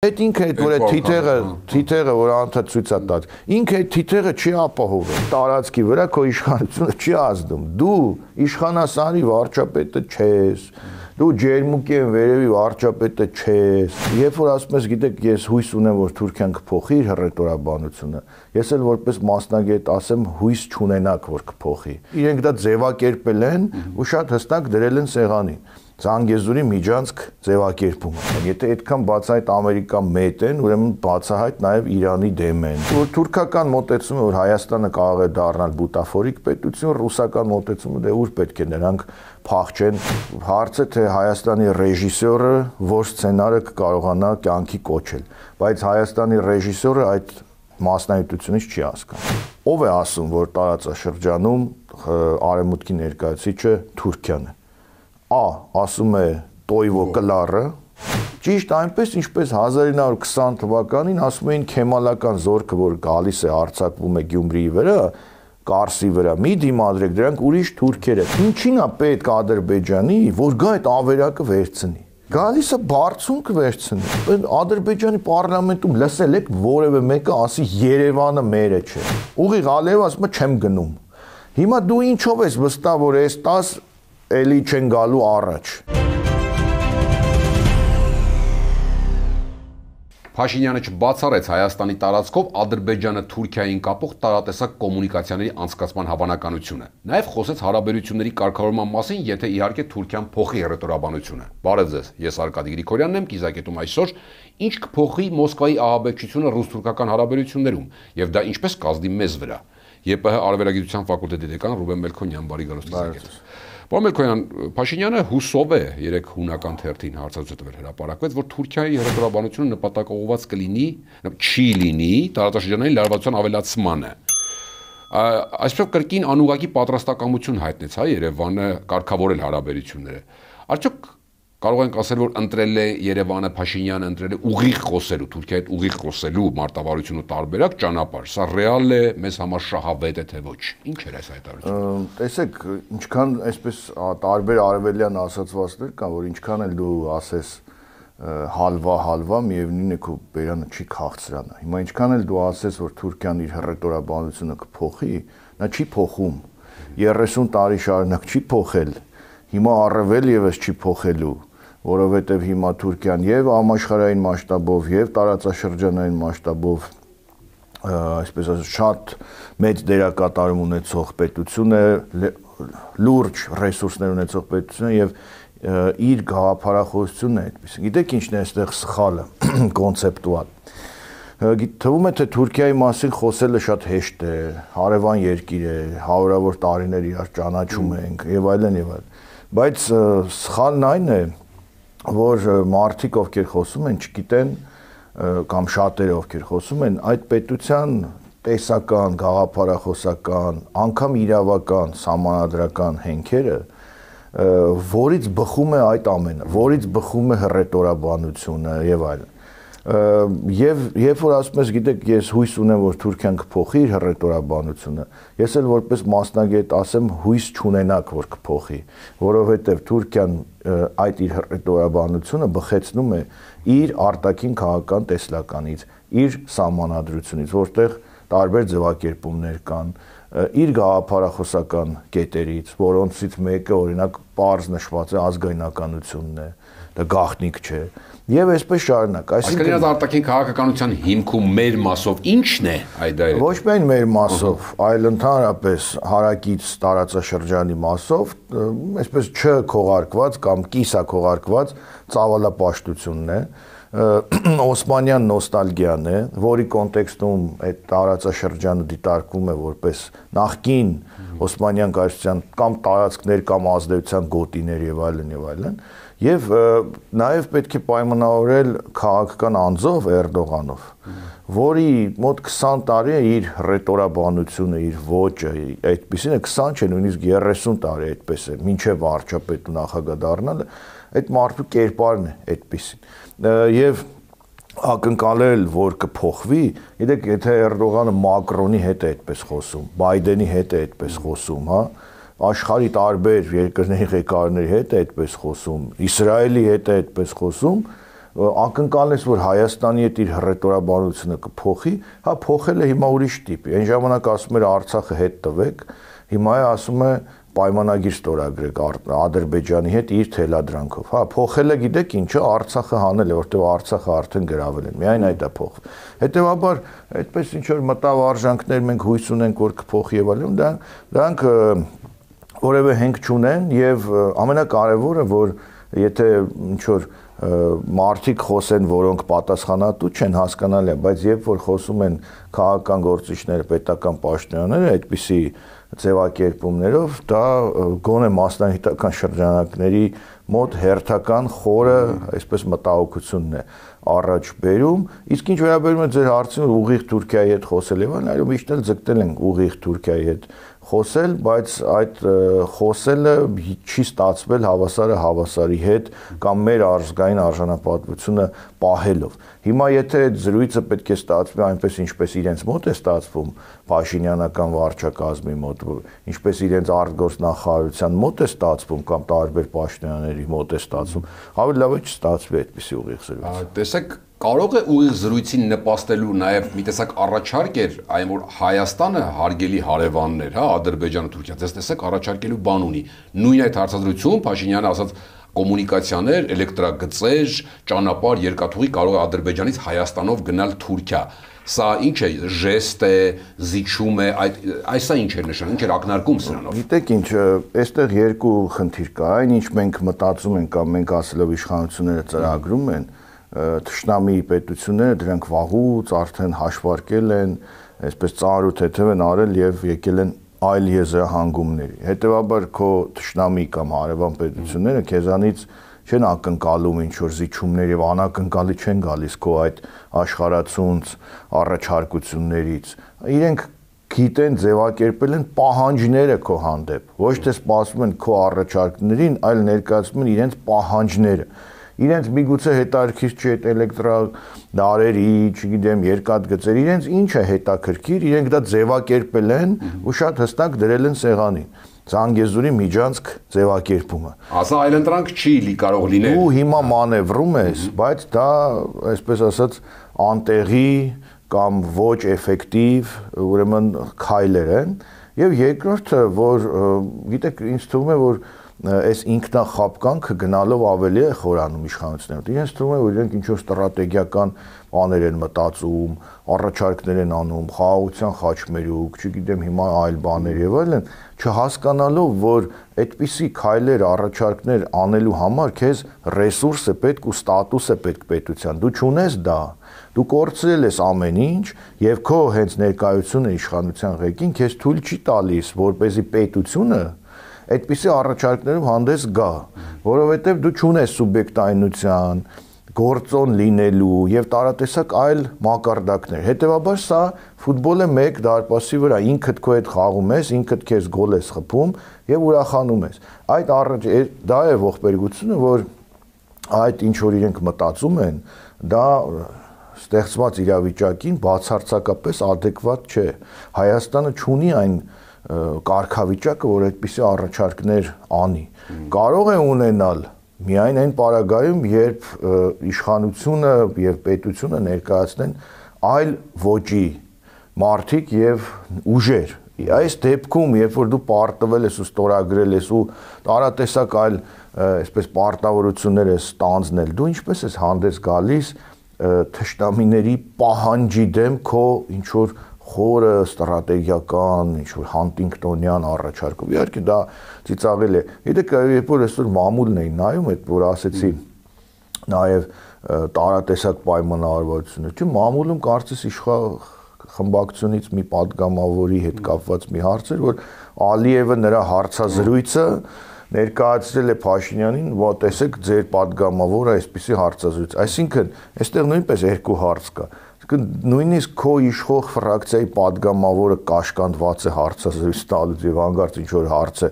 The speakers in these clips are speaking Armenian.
Այդ ինքը այդ որ այդ թիթեղը որ անդադ ցույց է տալիս, ինքը այդ թիթեղը չի ապահովում։ Տարածքի վրա քո իշխանությունը չի ազդում։ Դու իշխանասարի վարչապետը չես։ Դու ջերմուկի վերևի վարչապետը չես։ Երբ որ ասում ես, գիտեք, ես հույս ունեմ, որ Թուրքիան կփոխի իր հռետորաբանությունը, ես էլ որպես մասնագետ ասեմ, հույս չունենակ, որ կփոխի։ Իրենք դա ձևակերպել են ու շատ հստակ դրել են սեղանին։ Զանգեզուրի միջանցք ձևակերպումը։ Եթե այդքան բացահայտ Ամերիկա մետ են, ուրեմն բացահայտ նաև Իրանի դեմ են։ Որ թուրքական մոտեցումը, որ Հայաստանը կարող է դառնալ բուտաֆորիկ պետություն, ռուսական մոտեցումը դե ուր պետք է նրանք փախչեն։ Հարցը թե Հայաստանի ռեժիսորը որ սցենարը կկարողանա կյանքի կոչել, բայց Հայաստանի ռեժիսորը այդ մասնագիտությունից չի հասկանում։ Ով է ասում, որ տարածաշրջանում արևմուտքի ներկայացուցիչը Թուրքիան է։ Ասում է Տոյվո Կլարը, ճիշտ այնպես ինչպես 1920 թվականին ասում էին քեմալական զորքը, որ գալիս է արձակվում է Գյումրիի վրա, Կարսի վրա, մի դիմադրեք, դրանք ուրիշ թուրքեր են։ Ինչին է պետք Ադրբեջանի, որ գա այդ ավերակը վերցնի։ Գալիս է բարձունք վերցնի։ Ադրբեջանի պարլամենտում լսել եք որևէ մեկը ասի Երևանը մերը չէ։ Ուղիղ Ալիև ասում է չեմ գնում։ Հիմա դու ինչով ես վստահ, որ այս 10 էլի չեն գալու առաջ։ Փաշինյանը չբացառեց Հայաստանի տարածքով Ադրբեջանը Թուրքիային կապող տարատեսակ կոմունիկացիաների անցկացման հավանականությունը։ Նաև խոսեց հարաբերությունների կարգավորման մասին, եթե իհարկե Թուրքիան փոխի հռետորաբանությունը։ Բարև ձեզ, ես Արկադի Գրիգորյանն եմ, կիզակետում այսօր ինչ կփոխի Մոսկվայի ահաբեկչությունը ռուս-թուրքական հարաբերություններում եւ դա ինչպես կազդի մեզ վրա։ ԵՊՀ արևելագիտության ֆակուլտետի դեկան Ռուբեն Մելքոնյան, բարի գալուստ կիզակետում։ Պարոն Մելքոնյան, Փաշինյանը հուսով է, երեք հունական թերթին հարցազրույց տվել հրապարակվեց, որ Թուրքիայի հռետորաբանությունը նպատակաուղղված կլինի, չի լինի տարածաշրջանային լարվածության ավելացմանը։ Այսպես կրկին անուղղակի պատրաստակամություն հայտնեց Երևանը կարգավորել հարաբերությունները։ Արդյոք կարող ենք ասել, որ ընտրել է Երևանը, Փաշինյանը ընտրել է ուղիղ խոսելու, Թուրքիայի հետ ուղիղ խոսելու մարտավարությունը տարբերակ ճանապարհ։ Սա ռեալ է, մեզ համար շահավետ է թե ոչ։ Ինչ էր այս հայտարարությունը։ Տեսեք, ինչքան այսպես տարբեր արևելյան ասացվածներ կան, որ ինչքան էլ դու ասես հալվա, միևնույն է քո բերանը չի քաղցրանը։ Հիմա ինչքան էլ դու ասես, որ Թուրքիան իր հռետորաբանությունը կփոխի, նա չի փոխում։ 30 տարի շարունակ չի փոխել։ Հիմա առավել եւս չի փոխելու, որովհետև հիմա Թուրքիան եւ համաշխարհային մասշտաբով եւ տարածաշրջանային մասշտաբով այսպես ասած շատ մեծ դերակատարում ունեցող պետություն է, լուրջ ռեսուրսներ ունեցող պետություն եւ իր գաղափարախոսությունն է այդպես։ Գիտեք ինչն է այստեղ սխալը, կոնցեպտուալ։ Թվում է թե Թուրքիայի մասին խոսելը շատ հեշտ է, հարևան երկիր է, հարյուրավոր տարիներ իրար ճանաչում ենք եւ այլն եւ այլն։ Բայց սխալն այն է, որ մարդիկ ովքեր խոսում են, չգիտեն կամ շատերը ովքեր խոսում են, այդ պետության տեսական, գաղափարախոսական, անգամ իրավական, սահմանադրական հենքերը, որից բխում է այդ ամենը, որից բխում է հռետորաբանությունը եւ այլն։ Եվ երբ որ ասում ես, գիտեք, ես հույս ունեմ, որ Թուրքիան կփոխի իր հռետորաբանությունը, ես էլ որպես մասնագետ ասեմ, հույս չունենակ, որ կփոխի, որովհետև Թուրքիան այդ իր հռետորաբանությունը բխեցնում է իր արտաքին քաղաքական տեսլականից, իր սահմանադրությունից, որտեղ տարբեր ձևակերպումներ կան, իր գաղափարախոսական կետերից, որոնցից մեկը օրինակ պարզ նշված է ազգայնականությունն է, դա գաղտնիք չէ, եւ այսպես շարունակ, այսինքն այս արտաքին քաղաքականության հիմքում մեր մասով ի՞նչն է այդ այլ։ Ոչ միայն մեր մասով, այլ ընդհանրապես հարակից տարածաշրջանի մասով, այսպես չքողարկված կամ կիսաքողարկված ծավալապաշտությունն է, Օսմանյան նոստալգիան է, որի կոնտեքստում այդ տարածաշրջանը դիտարկվում է որպես նախկին Օսմանյան կայսրության կամ տարածքներ կամ ազդեցության գոտիներ եւ այլն, եւ նաեւ պետք է պայմանավորել քաղաքական անձով Էրդողանով, որի մոտ 20 տարի է իր հռետորաբանությունը, իր ոճը, այդպեսին է 20 չէ, նույնիսկ 30 տարի այդպես է, մինչեւ վարչապետ ու նախագահ դառնալը, այդ մարդու կերպարն է այդպեսին։ Եվ ակնկալել, որ կփոխվի, գիտեք, եթե Էրդողանը Մակրոնի հետ է այդպես խոսում, Բայդենի հետ է այդպես խոսում, հա, աշխարհի տարբեր երկրների ղեկավարների հետ է այդպես խոսում, Իսրայելի հետ է այդպես խոսում, ակնկալն է, որ Հայաստանի հետ իր հռետորաբանությունը կփոխի, հա փոխել է հիմա ուրիշ տիպ։ Այն ժամանակ ասում էր Արցախը հետ տվեք, հիմա է ասում է պայմանագիր ստորագրեք Ադրբեջանի հետ իր թելադրանքով։ Հա, փոխել է գիտեք ինչը, Արցախը հանել է, որտեղ Արցախը արդեն գրավել են։ Միայն այդ է փոխվել։ Հետևաբար, այդպես ինչ որ մտավ արժանքներ մենք հույս ունենք, որ կփոխի եւ այլն, դրանք որևէ հենք չունեն եւ ամենակարևորը, որ եթե ինչ որ մարդիկ խոսեն, որոնք պատասխանատու չեն, հասկանալի է, բայց երբ որ խոսում են քաղաքական գործիչները, պետական պաշտոնյաները, այդպիսի ձևակերպումներով, դա գոնե մասնագիտական շրջանակների մոտ հերթական խորը, այսպես մտահոգությունն է առաջ բերում, իսկ ինչ վերաբերում է ձեր հարցին, ուղիղ Թուրքիայի հետ խոսել եւ այլն, այո, միշտ էլ ձգտել ենք ուղիղ Թուրքիայի հետ խոսել, բայց այդ խոսելը չի ստացվել հավասարը հավասարի հետ կամ մեր ազգային արժանապատվությունը պահելով։ Հիմա եթե այդ զրույցը պետք է ստացվի այնպես ինչպես իրենց մոտ է ստացվում Փաշինյանական վարչակազմի մոտ, ինչպես իրենց արտգործնախարարության մոտ է ստացվում կամ տարբեր պաշտոնյաների մոտ է ստացվում, ավելի լավ է չստացվի այդպիսի ուղիղ զրույց։ Տեսեք, կարող է ուղիղ զրույցին նպաստելու նաև մի տեսակ առաջարկ էր, այն որ Հայաստանը հարգելի հարևաններ, հա, Ադրբեջանը, Թուրքիա, տեսեք առաջարկելու բան ունի։ Նույն այդ հարցադրություն Փաշինյանը ասաց կոմունիկացիաներ, էլեկտրագծեր, ճանապարհ, երկաթուղի կարող է Ադրբեջանից Հայաստանով գնալ Թուրքիա։ Սա ինչ է, ժեստ է, զիջում է, այսա ինչ է նշան, ինչ է ակնարկում սրանով։ Գիտեք ինչ, այստեղ երկու խնդիր կա, այն ինչ մենք մտածում ենք կամ մենք ասելով իշխանությունները ծրագրում են, թշնամի պետությունները դրանք վաղուց արդեն հաշվարկել են, այսպես ծանր ու թեթև են արել եւ եկել են այլ եզրահանգումների։ Հետևաբար քո թշնամի կամ հարևան պետությունները քեզանից չեն ակնկալում ինչ որ զիջումներ եւ անակնկալի չեն գալիս քո այդ աշխարհացունց առաջարկություններից։ Իրենք գիտեն ձևակերպել են պահանջները քո հանդեպ։ Ոչ թե սպասում են քո առաջարկներին, այլ ներկայացնում են իրենց պահանջները։ Իրենց միգուցե հետաքրքիր չի այդ էլեկտրադարերի, չգիտեմ, երկաթգծեր, իրենց ինչ է հետաքրքիր, իրենք դա ձևակերպել են ու շատ հստակ դրել են սեղանին։ Զանգեզուրի միջանցք ձևակերպումը։ Ասա այլընտրանք չի կարող լինել։ Ու հիմա մանևրում ես, բայց դա, այսպես ասած, անտեղի կամ ոչ էֆեկտիվ, ուրեմն քայլեր են, եւ երկրորդը, որ գիտեք, ինձ թվում է, որ այս ինքնախապկանքը գնալով ավելի է խորանում իշխանությունները։ Իրենց թվում է, որ իրենք ինչ-որ ստրատեգիական բաներ են մտածում, առաջարկներ են անում, խաղաղության խաչմերուկ, չգիտեմ, հիմա այլ բաներ եւ այլն, չհասկանալով, որ այդպիսի քայլեր, առաջարկներ անելու համար քեզ ռեսուրս է պետք ու ստատուս է պետք պետության։ Դու չունես դա։ Դու կորցրել ես ամեն ինչ եւ քո հենց ներկայությունը իշխանության ղեկին քեզ թույլ չի տալիս, որպեսզի պետությունը այդպիսի առաջարկներով հանդես գա, որովհետև դու չունես սուբյեկտայնության, գործոն լինելու եւ տարատեսակ այլ մակարդակներ։ Հետևաբար սա ֆուտբոլը մեկ դարպասի վրա ինքդ քո հետ խաղում ես, ինքդ քեզ գոլ ես խփում եւ ուրախանում ես։ Այդ դա է ողբերգությունը, որ այդ ինչ որ իրենք մտածում են, դա ստեղծված իրավիճակին բացարձակապես adekvat չէ։ Հայաստանը չունի այն կարգավիճակը, որ այդպիսի առաջարկներ անի։ Կարող է ունենալ միայն այն պարագայում, երբ իշխանությունը եւ պետությունը ներկայացնեն այլ ոճի մարդիկ եւ ուժեր։ Այս դեպքում, երբ որ դու պարտվել ես ու ստորագրել ես ու տարատեսակ այլ այսպես պարտավորություններ ես ստանձնել, դու ինչպես ես հանդես գալիս թշնամիների պահանջի դեմ քո ինչ որ խորը ստրատեգիական, ինչ-որ Հանտինգտոնյան առաջարկով։ Իհարկե դա ծիծաղել է։ Գիտեք, երբ որ այսօր մամուլն էին նայում, այդ որ ասեցի նաև տարատեսակ պայմանավորվածություններ, չէ, մամուլում կարծես խմբակցությունից մի падգամավորի հետ կապված մի հարց էր, որ Ալիևը նրա հարցազրույցը ներկայացրել է Փաշինյանին, որ տեսեք ձեր падգամավորը այսպիսի հարցազրույց։ Այսինքն, այստեղ նույնպես երկու հարց կա։ Նույնիսկ քո իշխող ֆրակցիայի падգամավորը կաշկանդված է հարցազրույց տալուց եւ հանկարծ ինչ որ հարց է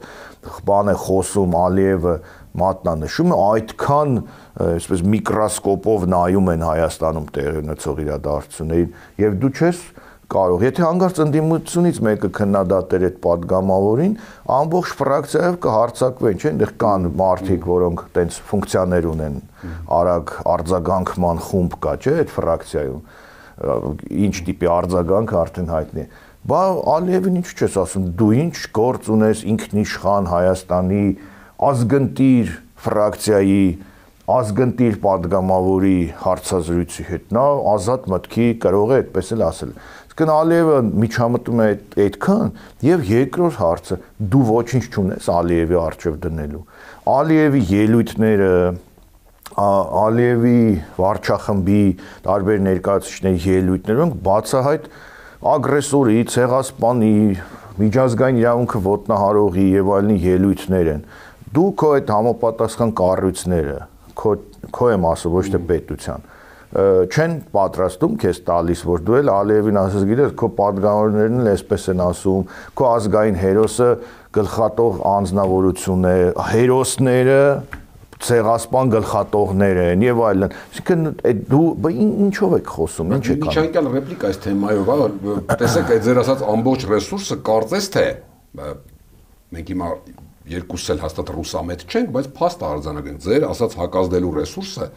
բան է խոսում Ալիևը մատնանշում է այդքան այսպես միկրոսկոպով նայում են Հայաստանում տեղի ունեցող իրադարձություններին եւ դու չես կարող։ Եթե հանգարց ընդդիմությունից մեկը քննադատեր այդ падգամավորին, ամբողջ ֆրակցիայով կհարցակվեն, չէ՞, այնտեղ կան մարդիկ, որոնք տենց ֆունկցիաներ ունեն, արագ արձագանքման խումբ կա, չէ՞, այդ ֆրակցիայում։ Ինչ տիպի արձագանքը արդեն հայտնի է։ Բա Ալիևին ինչ չես ասում, դու ինչ գործ ունես ինքնիշխան Հայաստանի ազգընտիր ֆրակցիայի ազգընտիր падգամավորի հարցազրույցի հետ, նա ազատ մտքի կարող է այդպես էլ ասել։ Իսկ Ալիևը միջամտում է այդքան, եւ երկրորդ հարցը, դու ոչինչ չունես Ալիևի առջև դնելու։ Ալիևի ելույթները, Ալիևի վարչախմբի տարբեր ներկայացուցիչների ելույթները, որոնք բացահայտ ագրեսորի, ցեղասպանի, միջազգային իրավունքը ոտնահարողի եւ այլնի ելույթներ են։ Դու քո այդ համապատասխան կառույցները քո եմ ասում, ոչ թե պետության, չեն պատրաստում քեզ տալիս, որ դու էլ Ալիևին ասես, գիտես, քո падգամավորներն էլ այսպես են ասում, քո ազգային հերոսը գլխատող անձնավորություն է, հերոսները ցեղասպան գլխատողներ են եւ այլն։ Այսինքն դու ինչով եք խոսում, ինչ եք անում։ Միջանկյալ ռեպլիկա այս թեմայով, տեսեք, այդ ձեր ասած ամբողջ ռեսուրսը կարծես թե մենք հիմա երկուսս էլ հաստատ ռուսամետ չենք, բայց փաստ արձանագրենք, ձեր ասած հակազդելու ռեսուրսը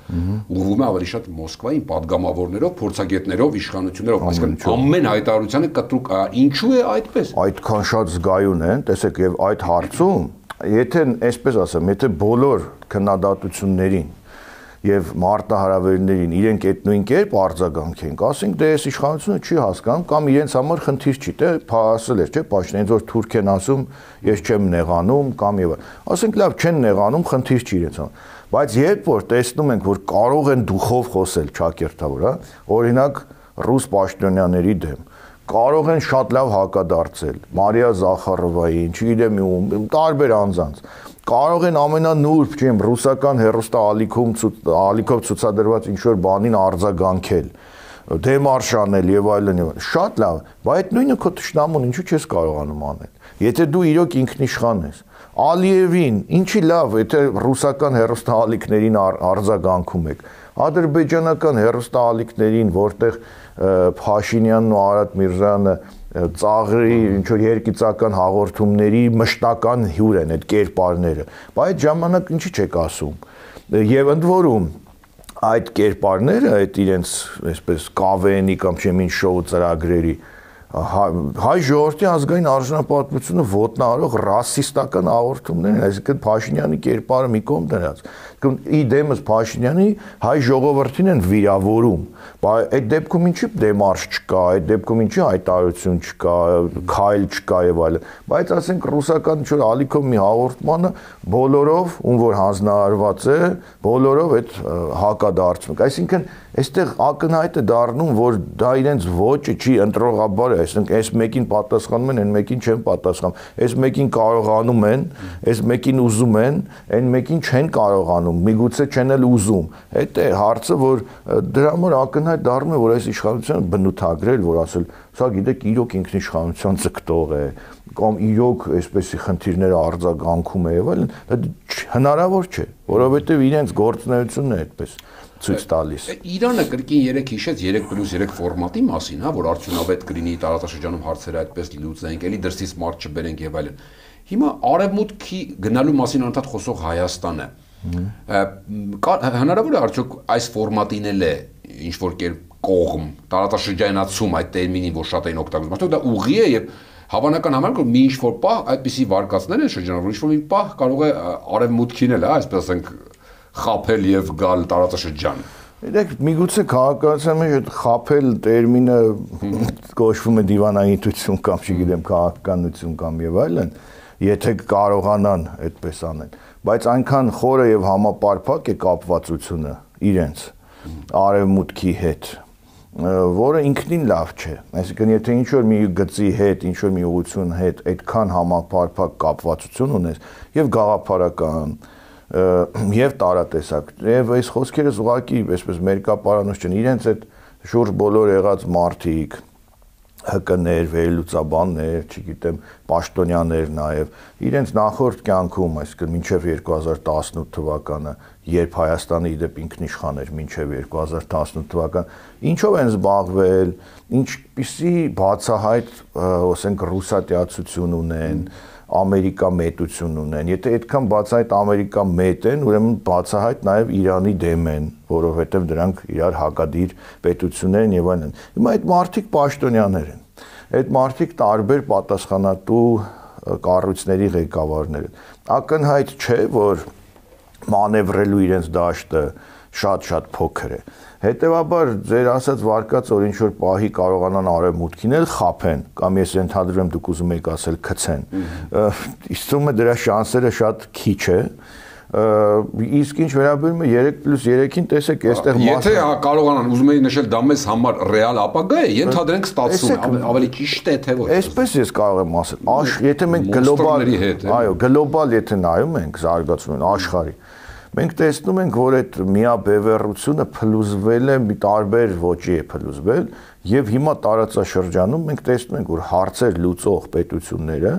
ուղղվում է ավելի շատ Մոսկվային падգամավորներով, փորձագետներով, իշխանություններով, այսինքն ամեն հայտարարությանը կտրուկ, ինչու է այդպես։ Այդքան շատ զգայուն են, տեսեք, եւ այդ հարցում, եթե այսպես ասեմ, եթե բոլոր քննադատություններին եւ մարտահրավերներին իրենք այդ նույն կերպ արձագանքենք, ասենք դե այս իշխանությունը չի հասկանում կամ իրենց համար խնդիր չի, դե ասել էր, չէ, Փաշինյանից որ թուրք են ասում, ես չեմ նեղանում կամ եւ ասենք լավ չեն նեղանում, խնդիր չի իրենց համար, բայց երբ որ տեսնում ենք, որ կարող են դուխով խոսել ճակերտավոր, հա, օրինակ ռուս պաշտոնյաների դեմ, կարող են շատ լավ հակադարձել Մարիա Զախարովային, չգիտեմ ում, տարբեր անձանց կարող են ամենանուրբ, չեմ, ռուսական հերոստա ալիքով ցուցադրված ինչ-որ բանին արձագանքել, դեմարշ անել եւ այլն եւ շատ լավ, բայց այդ նույնը քո ճշտամուն ինչու չես կարողանում անել։ Եթե դու իրոք ինքնիշխան ես, Ալիևին, ինչի լավ, եթե ռուսական հերոստա ալիքներին արձագանքում եք, ադրբեջանական հերոստա ալիքներին, որտեղ Փաշինյանն ու Արադ Միրզյանը ծաղրի ինչ-որ երկիծական հաղորդումների մշտական հյուր են այդ կերպարները, բայց ժամանակ ինչի չեք ասում։ Եվ ընդ որում այդ կերպարները, այդ իրենց այսպես կավենի կամ չեմ ինչ շոու ծրագրերի հայ ժողովրդի ազգային արժանապատվությունը ոտնահարող ռասիստական հաղորդումներ են, այսինքն Փաշինյանի կերպարը մի կողմ դրած։ Իդեմս Փաշինյանի հայ ժողովրդին են վիրավորում, բայց այդ դեպքում ինչի դեմարշ չկա, այդ դեպքում ինչի հայտարարություն չկա, քայլ չկա եւ այլն, բայց ասենք ռուսական ինչ-որ ալիքով մի հաղորդմանը բոլորով, ում որ հանձնարարված է, բոլորով այդ հակադարձում են։ Այսինքն այստեղ ակնհայտ է դառնում, որ դա իրենց ոճը չի ընտրողաբար է, այսինքն այս մեկին պատասխանում են, այն մեկին չեն պատասխանում, այս մեկին կարողանում են, այս մեկին ուզում են, այն մեկին չեն կարողանում, միգուցե չեն էլ ուզում։ Այդ է հարցը, որ դրա համար ակնհայտ դառնում է, որ այս իշխանությունը բնութագրել, որ ասել, սա գիտեք իրոք ինքնիշխանության ձգտող է, կամ իրոք այսպեսի խնդիրները արձագանքում է եւ այլն, հնարավոր չէ, որովհետեւ իրենց գործունեությունն է այդպես ցույց տալիս։ Իրանը կրկին 3 հիշեց 3+3 ֆորմատի մասին, հա, որ արդյունավետ կլինի տարածաշրջանում հարցերը այդպես լուծենք, էլի դրսից մարդ չբերենք եւ այլն։ Հիմա արևմուտքի գնալու մասին անդադ խոսող Հայաստանը հնարավոր է արդյոք այս ֆորմատին էլ է ինչ որ կերպ կողմ տարածաշրջանացում այդ տերմինին, որ շատ էին օգտագործում, արդյոք դա ուղի է եւ հավանական համարում որ մի ինչ որ պահ այդպիսի վարկածներ են շրջանառվում, ինչ որ մի պահ կարող է արևմուտքին էլ, այսպես ասենք, խափել եւ գալ տարածաշրջան։ Իրեք միգուցե քաղաքացիական մեջ այդ խափել տերմինը կոչվում է դիվանագիտություն կամ չգիտեմ քաղաքականություն կամ եւ այլն, եթե կարողանան այդպես անեն, բայց այնքան խորը եւ համապարփակ է կապվածությունը իրենց արևմուտքի հետ, որը ինքնին լավ չէ։ Այսինքն եթե ինչ որ մի գծի հետ, ինչ որ մի ուղղություն հետ այդքան համապարփակ կապվածություն ունես եւ գաղափարական եւ տարատեսակ եւ այս խոսքերս ուղղակի այսպես մերկապարանոց չեն, իրենց այդ շուրջ բոլոր եղած մարդիկ ՀԿ-ներ, վերլուծաբաններ, չգիտեմ, պաշտոնյաներ նաև իրենց նախորդ կյանքում, այսինքն մինչև 2018 թվականը, երբ Հայաստանը իդեպ ինքնիշխան էր մինչև 2018 թվական, ինչով են զբաղվել, ինչպիսի բացահայտ, ասենք, ռուսատյացություն ունեն, Ամերիկա մետություն ունեն։ Եթե այդքան բացահայտ Ամերիկա մետ են, ուրեմն բացահայտ նաև Իրանի դեմ են, որովհետև դրանք իրար հակադիր պետություններ են եւ այլն։ Հիմա այդ մարդիկ պաշտոնյաներ են։ Այդ մարդիկ տարբեր պատասխանատու կառույցների ղեկավարներ են։ Ակնհայտ չէ, որ մանևրելու իրենց դաշտը շատ փոքր է։ Հետևաբար ձեր ասած վարկած որ ինչ որ պահի կարողանան արևմուտքին էլ խափեն կամ ես ենթադրում դուք ուզում եք ասել գցեն իսկ թվում է դրա շանսերը շատ քիչ է իսկ ինչ վերաբերում է 3+3-ին տեսեք այստեղ եթե կարողանան ուզում եի նշել դա մեզ համար ռեալ ապագա է ենթադրենք ստացվում է ավելի ճիշտ է թե ոչ այսպես ես կարող եմ ասել եթե մենք գլոբալ եթե նայում ենք զարգացումն աշխարհի մենք տեսնում ենք, որ այդ միաբևեռությունը փլուզվել է, մի տարբեր ոճի է փլուզվել, եւ հիմա տարածաշրջանում մենք տեսնում ենք, որ հարցեր լուծող պետությունները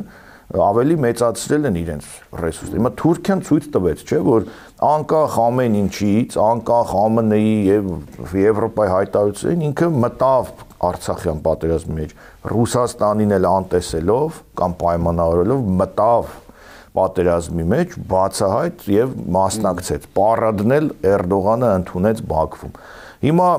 ավելի մեծացրել են իրենց ռեսուրսները։ Հիմա Թուրքիան ցույց տվեց, չէ, որ անկախ ամեն ինչից, անկախ ԱՄՆ-ի եւ Եվրոպայի հայտարարություններին ինքը մտավ Արցախյան պատերազմի մեջ, Ռուսաստանին էլ անտեսելով կամ պայմանավորելով մտավ պատերազմի մեջ բացահայտ եւ մասնակցեց պարադնել Էրդողանը ընդունեց Բաքվում հիմա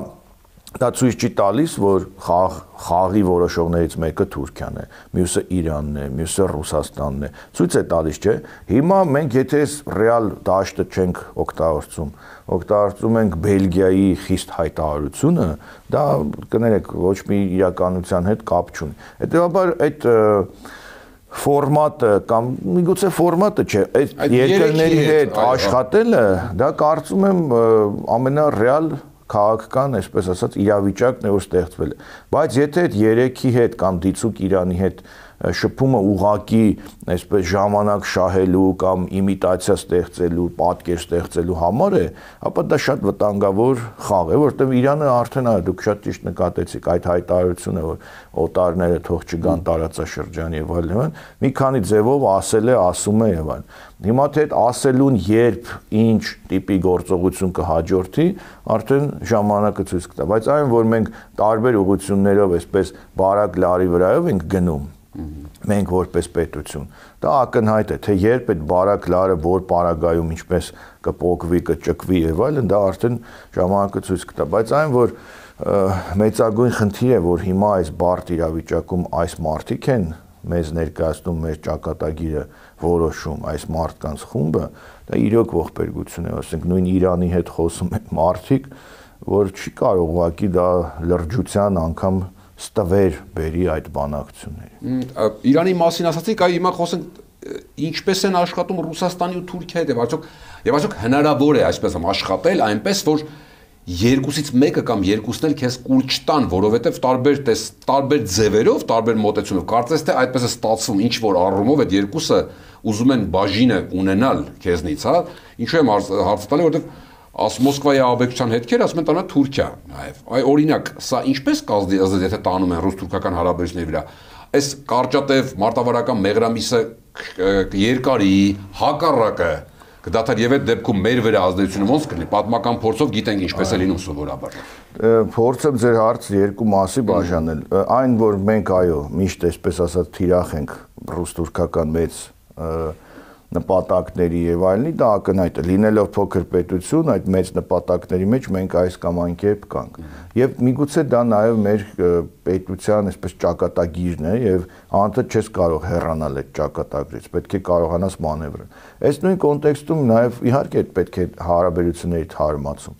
դա ցույց չի տալիս որ խաղի որոշողներից մեկը Թուրքիան է մյուսը Իրանն է մյուսը Ռուսաստանն է ցույց է տալիս չէ հիմա մենք եթե ռեալ դաշտը չենք օգտագործում ենք Բելգիայի խիստ հայտարարությունը դա կներեք ոչ մի իրականության հետ կապ չունի հետեւաբար այդ ֆորմատը կամ միգուցե ֆորմատը չէ այդ երկրների հետ աշխատելը դա կարծում եմ ամենառեալ քաղաքական այսպես ասած իրավիճակն է որ ստեղծվել է բայց եթե այդ երեքի հետ կամ դիցուկ Իրանի հետ շփումը ուղակի այսպես ժամանակ շահելու կամ իմիտացիա ստեղծելու, պատկեր ստեղծելու համար է, ապա դա շատ վտանգավոր խաղ է, որովհետև Իրանը արդեն դուք շատ ճիշտ նկատեցիք այդ հայտարարությունը, որ օտարները թող չգան տարածաշրջան եւ այլն, մի քանի ձևով ասել է, ասում է եւ այլն։ Հիմա թե այդ ասելուն երբ ինչ տիպի գործողություն կհաջորդի, արդեն ժամանակը ցույց կտա, բայց այն որ մենք տարբեր ուղղություններով այսպես բարակ լարի վրայով ենք գնում մենք որպես պետություն դա ակնհայտ է թե երբ այդ բարակ լարը որ պարագայում ինչպես կփոկվի կճկվի եւ այլն դա արդեն ժամանակը ցույց կտա բայց այն որ մեծագույն խնդիր է որ հիմա այս բարդ իրավիճակում այս մարտիկ են մեզ ներկայացնում մեր ճակատագիրը որոշում այս մարդկանց խումբը դա իրոք ողբերգություն է ասենք նույն Իրանի հետ խոսում են մարտիկ որ չի կարող ուղղակի դա լրջության անգամ ստվեր բերի այդ բանակցությունները։ Իրանի մասին ասացիք, այ հիմա խոսենք ինչպես են աշխատում Ռուսաստանի ու Թուրքիայի հետ, եւ այսօք հնարավոր է այսպես աշխատել այնպես, որ երկուսից մեկը կամ երկուսն էլ քեզ կուլ չտան, որովհետեւ տարբեր ձևերով, տարբեր մոտեցումով, կարծես թե այդպես է ստացվում, ինչ որ առումով այդ երկուսը ուզում են բաժինը ունենալ քեզնից, հա, ինչու եմ հարց տալի, որովհետեւ Մոսկվայի աբեկչության հետքեր ասում են տանում Թուրքիա նաև։ Այ օրինակ, սա ինչպես կազդի, եթե տանում են ռուս-թուրքական հարաբերությունների վրա։ Այս կարճատև մարտավարական մեղրամիսը երկարի հակառակը կդադար եւ այդ դեպքում մեր վրա ազդեցությունը ոնց կլինի։ Պատմական փորձով գիտենք ինչպես է լինում սովորաբար։ Փորձեմ ձեր հարցը երկու մասի բաժանել։ Այն որ մենք այո, միշտ այսպես ասած թիրախ ենք ռուս-թուրքական մեծ նպատակների եւ այլնի դա ակնհայտ է լինելով փոքր պետություն այդ մեծ նպատակների մեջ մենք այս կամ այն կերպ կանք եւ միգուցե դա նաեւ մեր պետության այսպես ճակատագիրն է եւ անընդհատ չես կարող հեռանալ այդ ճակատագրից պետք է կարողանաս մանևրել այս նույն կոնտեքստում նաեւ իհարկե պետք է հարաբերությունների թարմացում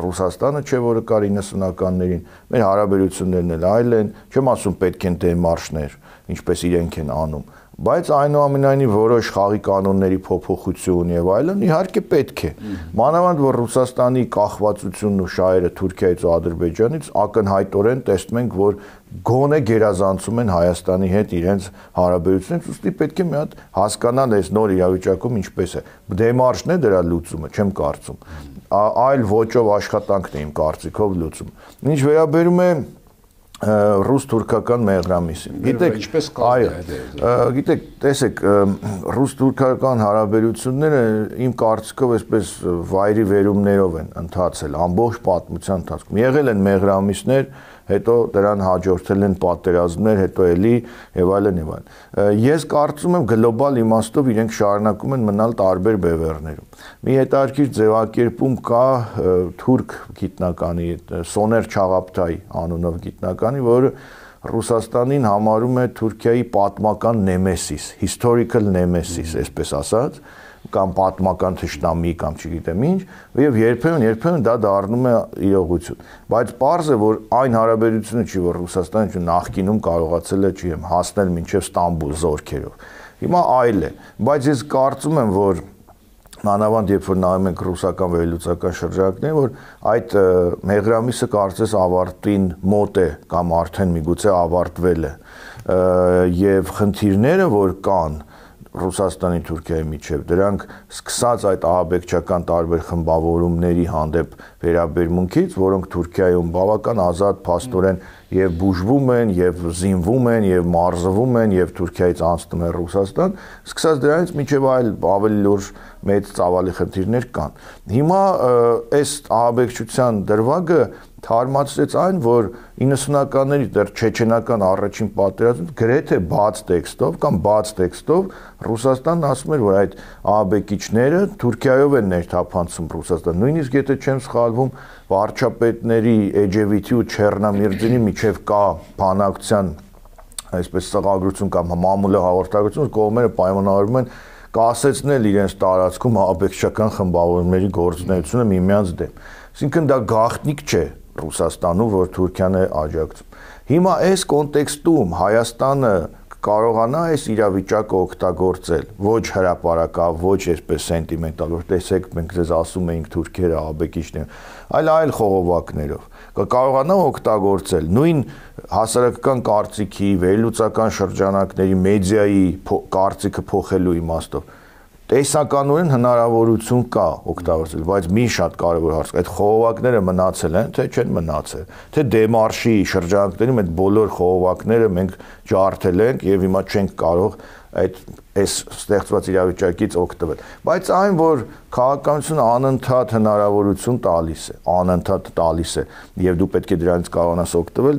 Ռուսաստանը չէ որը կար 90-ականներին մեր հարաբերություններն էլ այլ են չեմ ասում պետք են դեմարշներ ինչպես իրենք են անում բայց այնուամենայնիվ որոշ խաղի կանոնների փոփոխություն եւ այլն իհարկե պետք է մանավանդ որ Ռուսաստանի կախվածությունն ու շահերը Թուրքիայից ու Ադրբեջանից ակնհայտորեն տեսնում ենք որ գոնե գերազանցում են Հայաստանի հետ իրենց հարաբերությունից ուստի պետք է մի հատ հասկանալ այս նոր իրավիճակում ինչպես է դեմարշն է դրա լուծումը չեմ կարծում այլ ոճով աշխատանքն է իմ կարծիքով լուծում ինչ վերաբերում է ռուս-թուրքական մեղրամիսին։ Գիտեք, ինչպես կազմել է։ Գիտեք, տեսեք, ռուս-թուրքական հարաբերությունները իմ կարծիքով այսպես վայրի վերումներով են ընթացել ամբողջ պատմության ընթացքում։ Եղել են մեղրամիսներ, հետո դրան հաջորդել են պատերազմներ, հետո էլի եւ այլն եւ այլն։ Ես կարծում եմ գլոբալ իմաստով իրենք շարունակում են մնալ տարբեր բևեռներում։ Մի հետաքրքիր ձևակերպում կա թուրք գիտնականի Սոներ Չաղապտայի անունով գիտնականի, որը Ռուսաստանին համարում է Թուրքիայի պատմական նեմեսիս, historical nemesis, այսպես ասած, կամ պատմական թշնամի կամ չգիտեմ ինչ, եւ երբեմն դա դառնում է իրողություն։ Բայց պարզ է, որ այն հարաբերությունը չի, որ Ռուսաստանը նախկինում կարողացել է, չգիտեմ, հասնել մինչև Ստամբուլ զորքերով։ Հիմա այլ է, բայց ես կարծում եմ, որ մանավանդ երբ որ նայում ենք ռուսական վերլուծական շրջանակներ, որ այդ մեղրամիսը կարծես ավարտին մոտ է կամ արդեն միգուցե ավարտվել է, եւ խնդիրները, որ կան Ռուսաստանի Թուրքիայի միջև, դրանք սկսած այդ ահաբեկչական տարբեր խմբավորումների հանդեպ վերաբերմունքից, որոնք Թուրքիայում բավական ազատ փաստորեն եւ բուժվում են, եւ զինվում են, եւ մարզվում են, եւ Թուրքիայից անցնում են Ռուսաստան, սկսած դրանից մինչեւ այլ ավելի լուրջ մեծ ծավալի խնդիրներ կան։ Հիմա այս ահաբեկչության դրվագը թարմացրեց այն, որ 90-ականների դեռ չեչենական առաջին պատերազմում գրեթե բաց տեքստով կամ բաց տեքստով Ռուսաստանն ասում էր, որ այդ ահաբեկիչները Թուրքիայով են ներթափանցում Ռուսաստան։ Նույնիսկ եթե չեմ սխալվում, վարչապետների Էջևիթի ու Չեռնամիրձինի միջև կա բանակցության այսպես սղագրություն կամ մամուլի հաղորդագրություն, կողմերը պայմանավորում են կասեցնել իրենց տարածքում ահաբեկչական խմբավորումների գործունեությունը միմյանց դեմ։ Այսինքն դա գաղտնիք չէ Ռուսաստանում, որ Թուրքիան է աջակցում։ Հիմա այս կոնտեքստում Հայաստանը կարողանա այս իրավիճակը օգտագործել, ոչ հրապարակավ, ոչ այսպես սենտիմենտալ, որ տեսեք մենք ձեզ ասում էինք թուրքերը ահաբեկիչներ, այլ խողովակներով։ Կարողանա օգտագործել նույն հասարակական կարծիքի, վերլուծական շրջանակների, մեդիայի կարծիքը փոխելու իմաստով։ Տեսականորեն հնարավորություն կա օգտագործել, բայց մի շատ կարևոր հարց, այդ խողովակները մնացել են, թե չեն մնացել, թե դեմարշի շրջանակներում այդ բոլոր խողովակները մենք ջարդել ենք եւ հիմա չենք կարող այս ստեղծված իրավիճակից օգտվել։ Բայց այն, որ քաղաքականությունը անընդհատ հնարավորություն տալիս է եւ դու պետք է դրանից կարողանաս օգտվել,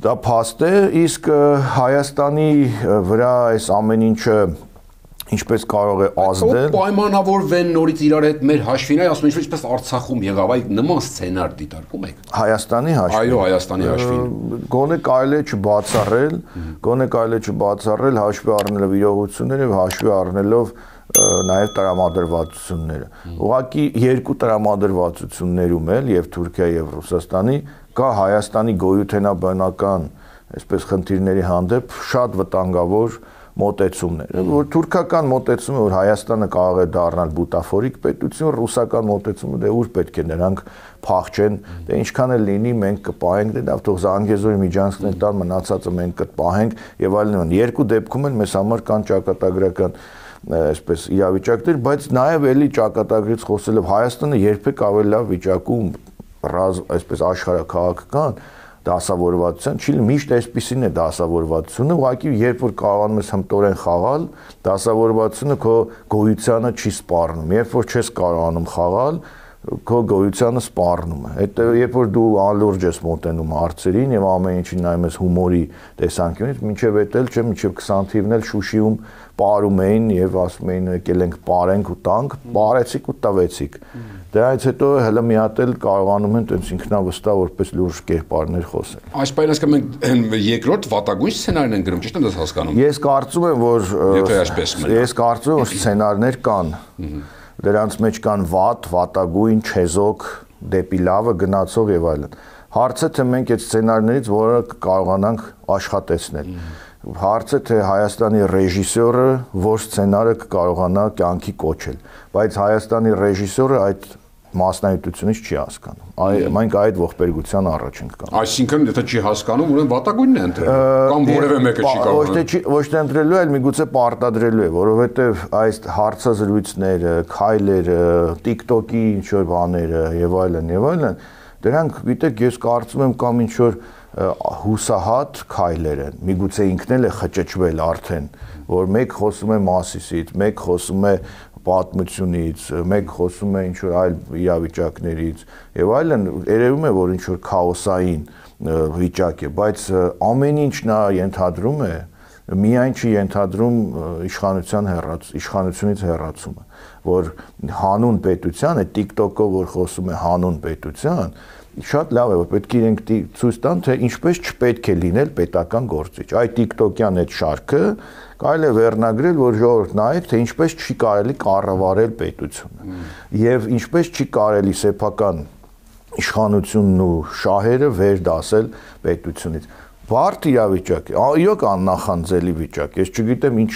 դա փաստ է, իսկ Հայաստանի վրա այս ամեն ինչը ինչպես կարող է ազդել պայմանավորվեն նորից իրար հետ մեր հաշվին, ասում են ինչպես Արցախում եղավ, այդ նման սցենար դիտարկում եք Հայաստանի հաշվին։ Այո, Հայաստանի հաշվին։ Գոնե կարելի է չբացառել հաշվի առնելով իրողությունները եւ հաշվի առնելով նաեւ տրամադրվածությունները։ Ուղղակի երկու տրամադրվածություններում էլ եւ Թուրքիայի եւ Ռուսաստանի կա Հայաստանի գոյութենաբանական այսպես խնդիրների հանդեպ շատ վտանգավոր մոտեցումներ, որ թուրքական մոտեցումը, որ Հայաստանը կարող է դառնալ բուտաֆորիկ պետություն, ռուսական մոտեցումը դե ուր պետք է նրանք փախչեն, դե ինչքան էլ լինի մենք կպահենք, դե լավ թող Զանգեզուրի միջանցքներ տան, մնացածը մենք կպահենք եւ այլն։ Երկու դեպքում էլ մեզ համար կան ճակատագրական այսպես իրավիճակներ, բայց նաեւ էլի ճակատագրից խոսելով Հայաստանը երբեք ավելի լավ վիճակում այսպես աշխարհաքաղաքական դասավորվածության, չի միշտ այսպեսին է դասավորվածությունը, ուղղակի երբ որ կարողանում ես հմտորեն խաղալ, դասավորվածությունը քո գոյությանը չի սպառնում, երբ որ չես կարողանում խաղալ, քո գոյությանը սպառնում է։ Այդ երբ որ դու անլուրջ ես մոտենում հարցերին եւ ամեն ինչին նայում ես հումորի տեսանկյունից, մինչեւ էտել չէ, մինչեւ 20 թիվն էլ Շուշիում պարում էին եւ ասում էին եկել ենք պարենք ու տանք, պարեցիք ու տվեցիք։ Դրանից հետո հələ մի հատ էլ կարողանում են տենց ինքնավստահ որպես լուրջ կերպարներ խոսել։ Այս պայմանից մենք երկրորդ վատագույն սցենարն են գրում, ճիշտ եմ դες հասկանում։ Ես կարծում եմ, որ սցենարներ կան։ Դրանց մեջ կան վատագույն, չեզոք, դեպի լավը գնացող եւ այլն։ Հարցը թե մենք այդ սցենարներից որը կարողանանք աշխատեցնել։ Հարցը թե Հայաստանի ռեժիսորը որ սցենարը կարողանա կյանքի կոչել, բայց Հայաստանի ռեժիսորը այդ մասնագիտությունից չի հասկանում։ Մենք այդ ողբերգության առաջ ենք կանգնում։ Այսինքն, եթե չի հասկանում, ուրեմն վատագույնն է ընտրել, կամ որևէ մեկը չի կարողանում։ Ոչ թե ընտրելու, այլ միգուցե պարտադրելու է, որովհետև այս հարցազրույցները, քայլերը, TikTok-ի ինչ որ բաները եւ այլն, դրանք գիտեք ես կարծում եմ կամ ինչ որ հուսահատ քայլեր են միգուցե ինքն էլ է խճճվել արդեն որ մեկ խոսում է Մասիսից մեկ խոսում է պատմությունից մեկ խոսում է ինչ որ այլ իրավիճակներից եւ այլն երևում է որ ինչ որ քաոսային վիճակ է բայց ամեն ինչ նա ենթադրում է միայն չի ենթադրում իշխանությունից հեռացումը որ հանուն պետության է TikTok-ով որ խոսում է հանուն պետության շատ լավ է որ պետք է իրենք ցույց տան թե ինչպես չպետք է լինել պետական գործիչ այդ TikTok-յան այդ շարքը կարելի է վերնագրել որ ժողովուրդ նայեք թե ինչպես չի կարելի կառավարել պետությունը եւ ինչպես չի կարելի սեփական իշխանությունն ու շահերը վեր դասել պետությունից Բարդ իրավիճակ է, իրոք աննախանձելի վիճակ, ես չգիտեմ ինչ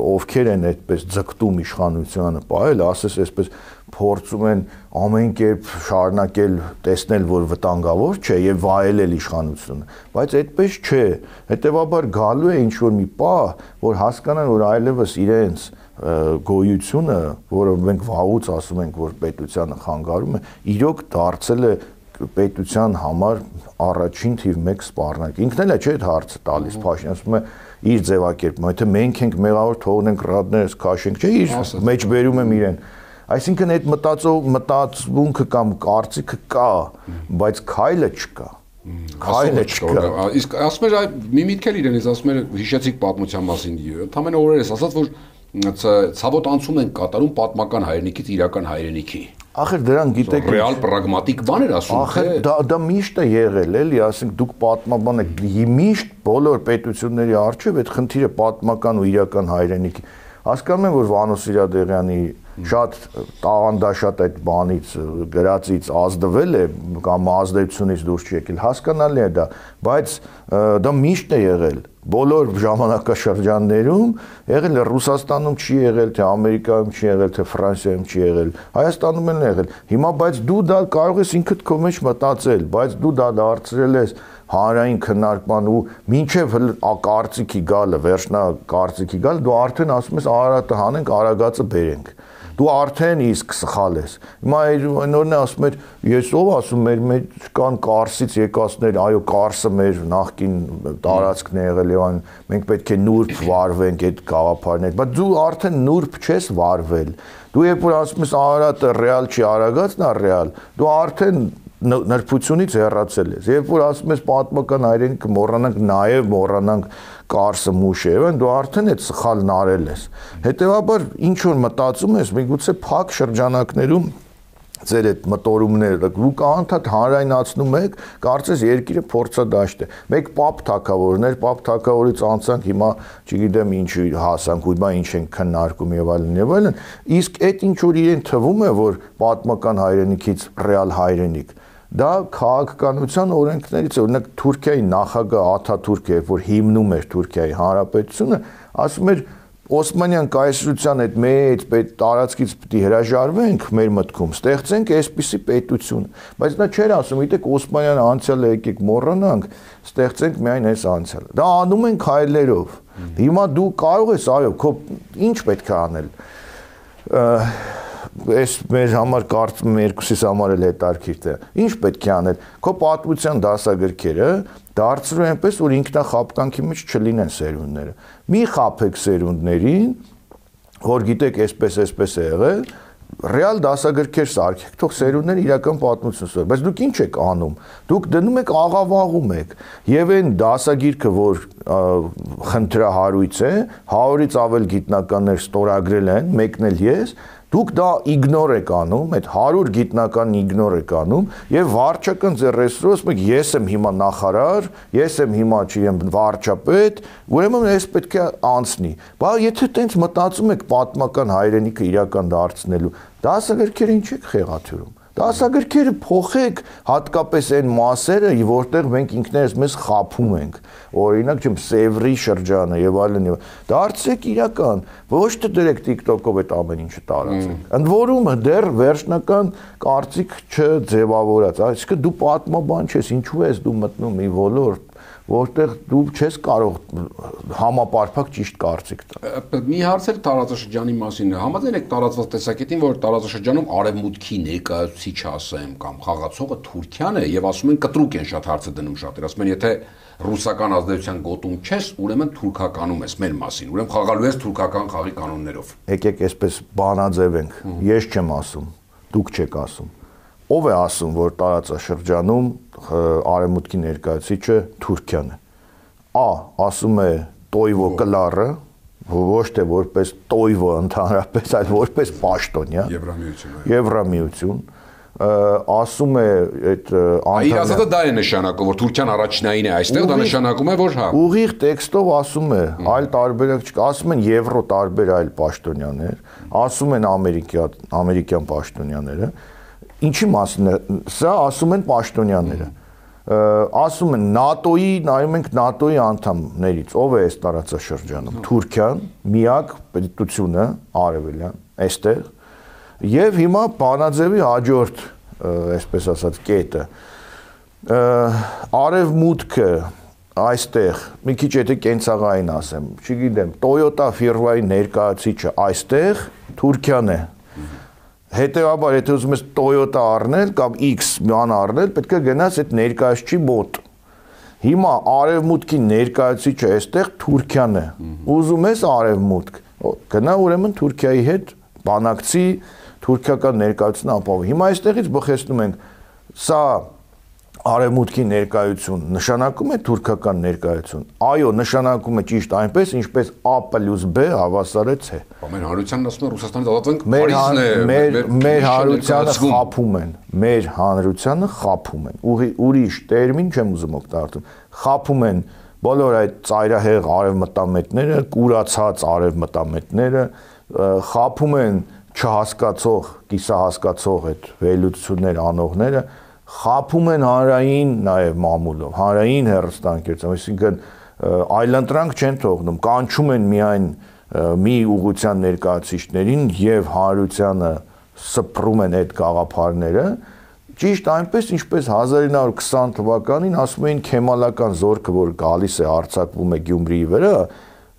ովքեր են այդպես ձգտում իշխանությանը պահել, ասես այսպես փորձում են ամեն կերպ շարունակել տեսնել, որ վտանգավոր չէ եւ վայելել իշխանությունը, բայց այդպես չէ, հետեւաբար գալու է ինչ-որ մի պահ, որ հասկանան, որ այլևս իրենց գոյությունը, որը մենք վաղուց ասում ենք, որ պետությանը խանգարում է, իրոք դարձել է պետության համար առաջին թիվ 1 սպառնակ։ Ինքն էլ է չէ այդ հարցը տալիս, Փաշինյանը ասում է իր ձևակերպում, եթե մենք ենք մեղավոր թողնենք ռադներս քաշենք, չէ, իր մեջ բերում եմ իրեն։ Այսինքն այդ մտածմունքը կամ կարծիքը կա, բայց քայլը չկա։ Քայլը չկա։ Իսկ ասում էր մի միտք էլ իրենից ասում էր հիշեցիք պատմության մասին։ Ընդամենը օրերս ասած որ ցավոտ անցում են կատարում պատմական հայրենիքից իրական հայրենիքի։ Ախր դրան գիտեք ռեալ պրագմատիկ բան էր ասում Ախր դա միշտ է եղել էլի, ասենք դուք պատմաբան եք, միշտ բոլոր պետությունների առջև այդ խնդիրը պատմական ու իրական հայրենիքի։ Հասկանում եմ որ Վանո Սիրադեղյանի շատ տաղանդաշատ այդ բանից գրածից ազդվել է կամ ազդեցությունից դուրս չի եկել, հասկանալի է դա, բայց դա միշտ է եղել բոլոր ժամանակաշրջաններում եղել է Ռուսաստանում չի եղել, թե Ամերիկայում չի եղել, թե Ֆրանսիայում չի եղել, Հայաստանում էլ եղել։ Հիմա բայց դու դա կարող ես ինքդ քո մեջ մտածել, բայց դու դա դարձրել ես հանրային քննարկման ու մինչև կարծիքի գալը, վերջնակարծիքի գալը, դու արդեն ասում ես Արարատը հանենք, Արագածը բերենք։ Դու արդեն իսկ սխալ ես։ Հիմա նորն է ասում էր, ես ով ասում մեր կան Կարսից եկածներ, այո, Կարսը մեր նախկին տարածքն է եղել եւ մենք պետք է նուրբ վարվենք այդ գաղափարներ, բայց դու արդեն նուրբ չես վարվել։ Դու երբ որ ասում ես Արարատը ռեալ չի, Արագածն է ռեալ, դու արդեն նրբությունից հեռացել ես։ Երբ որ ասում ես պատմական հայրենիքը մոռանանք, նաև մոռանանք Կարսը Մուշեևն, դու արդեն այդ սխալն արել ես։ Հետևաբար ինչ որ մտածում ես, միգուցե փակ շրջանակներում ձեր այդ մտորումները դուք անդադ հանրայնացնում եք, կարծես երկիրը փորձադաշտ է։ Մեկ պապ թագավորներ, պապ թագավորից անցանք, հիմա չգիտեմ ինչի հասանք, ու հիմա ինչ են քննարկում եւ այլն, իսկ այդ ինչ որ իրեն թվում է, որ պատմական հայրենիքից ռեալ հայրենիք դա քաղաքականության օրենքներից է, օրինակ Թուրքիայի նախագահ Աթաթուրքը, որ հիմնում էր Թուրքիայի հանրապետությունը, ասում էր Օսմանյան կայսրության այդ մեծ տարածքից պիտի հրաժարվենք մեր մտքում, ստեղծենք այսպիսի պետություն, բայց նա չէր ասում, գիտեք Օսմանյան անցյալը եկեք մոռանանք, ստեղծենք միայն այս անցյալը։ Դա անում են քայլերով։ Հիմա դու կարող ես, այո, քո ինչ պետք է անել։ Այս մեր համար կարծում եմ երկուսիս համար էլ հետարքիր է։ Ինչ պետք է անել։ Քո պատմության դասագրքերը դարձրու այնպես, որ ինքնախապկանքի մեջ չլինեն սերունդները։ Մի խափեք սերունդներին, որ գիտեք, այսպես է եղել, ռեալ դասագրքեր սարքեք, թող սերունդները իրական պատմություն ստանան, բայց դուք ինչ եք անում։ Դուք դնում եք աղավաղում եք, եւ այն դասագիրքը, որ խնդրահարույց է, 100-ից ավել գիտնականներ ստորագրել են, մեկն էլ ես, դուք դա իգնոր եք անում, այդ 100 գիտնականն իգնոր եք անում եւ վարչական ձեր ռեսուրսով ասում եք ես եմ հիմա նախարար, ես եմ հիմա չեմ վարչապետ, ուրեմն ես պետք է անցնի։ Բայց եթե տենց մտածում եք պատմական հայրենիքը իրական դարձնելու, դասագրքերը ինչ եք խեղաթյուրում։ Դասագրքերը փոխեք հատկապես այն մասերը, որտեղ մենք ինքներս մեզ խափում ենք։ Օրինակ, Սևրի շրջանը եւ այլն։ Դարձեք իրական, ոչ թե դրեք TikTok-ով այդ ամեն ինչը տարածեք։ Ընդ որում դեռ վերջնական կարծիք չձևավորած։ Այսինքն դու պատմաբան ես, ինչու ես դու մտնում մի ոլորտ, որտեղ դու չես կարող համապարփակ ճիշտ կարծիք տալ։ Մի հարց էլ տարածաշրջանի մասին է։ Համաձայն եք տարածված տեսակետին, որ տարածաշրջանում արևմուտքի ներկայացուցիչ ասեմ կամ խաղացողը Թուրքիան է եւ ասում են կտրուկ են շատ հարցը դնում շատեր։ Ասում են եթե ռուսական ազդեցության գոտում չես, ուրեմն թուրքականում ես մեր մասին։ Ուրեմն խաղալու ես թուրքական խաղի կանոններով։ Եկեք այսպես բանաձևենք։ Ես չեմ ասում, դուք չեք ասում։ Ով է ասում, որ տարածաշրջանում արևմուտքի ներկայացուցիչը Թուրքիան է։ Ասում է Տոյվո Կլարը, ոչ թե որպես Տոյվո ընդհանրապես, այլ որպես պաշտոնյա։ Եվրամիություն։ Ասում է այդ Իր ասածը դա է նշանակում, որ Թուրքիան առաջնային է այստեղ, դա նշանակում է, որ հա։ Ուղիղ տեքստով ասում է, այլ տարբերակ չկա, ասում են եվրո տարբեր այլ պաշտոնյաներ, ասում են ամերիկյան պաշտոնյաները։ Ինչի մասին է, սա ասում են պաշտոնյաները, ասում են ՆԱՏՕ-ի, նայում ենք ՆԱՏՕ-ի անդամներից, ով է այս տարածաշրջանում, Թուրքիան, միակ պետությունը, արևելյան, այստեղ, եւ հիմա բանաձևի հաջորդ, այսպես ասած, կետը, արևմուտքը այստեղ, մի քիչ եթե կենցաղային ասեմ, չգիտեմ, Toyota ֆիրմայի ներկայացուցիչը այստեղ Թուրքիան է։ Հետևաբար, եթե ուզում ես Toyota առնել կամ X ման առնել, պետք է գնաս այդ ներկայացուցիչի մոտ։ Հիմա արևմուտքի ներկայացուցիչը այստեղ Թուրքիան է։ Ուզում ես արևմուտք, գնա ուրեմն Թուրքիայի հետ բանակցի թուրքական ներկայությունը ապահով։ Հիմա այստեղից բխեցնում ենք, սա արևմուտքի ներկայություն նշանակում է թուրքական ներկայություն։ Այո, նշանակում է ճիշտ այնպես, ինչպես A+B հավասար է C։ Մեր հանրությանն ասում են Ռուսաստանից ազատվենք, մեր հանրությանը խաբում են, մեր հանրությանը խաբում են։ Ուրիշ տերմին չեմ ուզում օգտագործել։ Խաբում են բոլոր այդ ծայրահեղ արևմտամետները, կուրացած արևմտամետները, խաբում են չհասկացող, կիսահասկացող այդ վերլուծություններ անողները, խաբում են հանրային նաև մամուլով, հանրային հեռուստաընկերությամբ, այսինքն այլընտրանք չեն թողնում, կանչում են միայն մի ուղղության ներկայացուցիչներին եւ հանրությանը սփռում են այդ գաղափարները, ճիշտ այնպես ինչպես 1920 թվականին ասում էին քեմալական զորքը, որ գալիս է արձակվում է Գյումրիի վրա,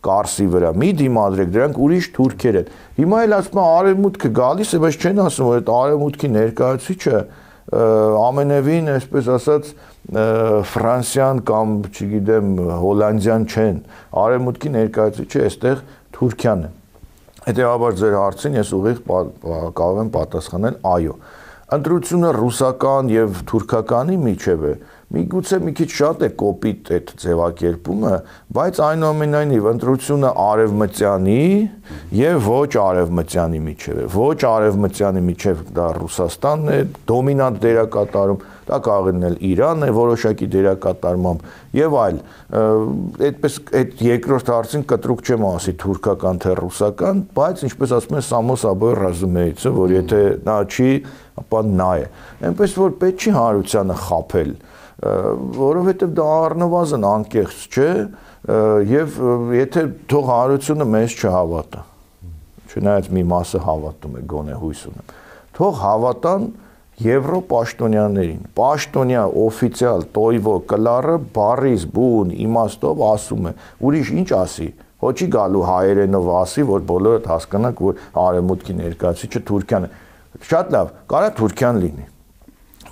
Կարսի վրա, մի դիմադրեք, դրանք ուրիշ թուրքեր են։ Հիմա էլ ասում են արևմուտքը գալիս է, բայց չեն ասում, որ այդ արևմուտքի ներկայացուցիչը ամենևին, այսպես ասած, Ֆրանսիան կամ, չգիտեմ, Հոլանդիան չեն, արևմուտքի ներկայացուցիչը այստեղ Թուրքիան է։ Հետևաբար ձեր հարցին ես ուղիղ կարող եմ պատասխանել այո։ Ընտրությունը ռուսական եւ թուրքականի միջև է, միգուցե մի քիչ շատ է կոպիտ այդ ձևակերպումը, բայց այնուամենայնիվ ընտրությունը արևմտյանի եւ ոչ արևմտյանի միջև է։ Ոչ արևմտյանի միջև դա Ռուսաստանն է, դոմինանտ դերակատարում, դա կարող է լինել Իրանը որոշակի դերակատարմամբ եւ այլ։ Այդպես այդ երկրորդ հարցին կտրուկ չեմ ասի թուրքական թե ռուսական, բայց ինչպես ասում են Սամո Սաբոյ ռազումեյցը, որ եթե նա չի, ապա նա է։ Այնպես որ պետք չի հանրությանը խաբել, որովհետև դա առնվազն անկեղծ չէ եւ եթե թող հանրությունը մեզ չհավատա, չնայած մի մասը հավատում է, գոնե հույս ունեմ, թող հավատան եվրոպաշտոնյաներին, պաշտոնյա օֆիցիալ Տոյվո Կլարը բարիս բուն իմաստով ասում է, ուրիշ ինչ ասի, հոչի գալու հայերենով ասի, որ բոլորդ հասկանանք, որ արևմուտքի ներկայացուցիչը Թուրքիան է։ Շատ լավ, կարա Թուրքիան լինի,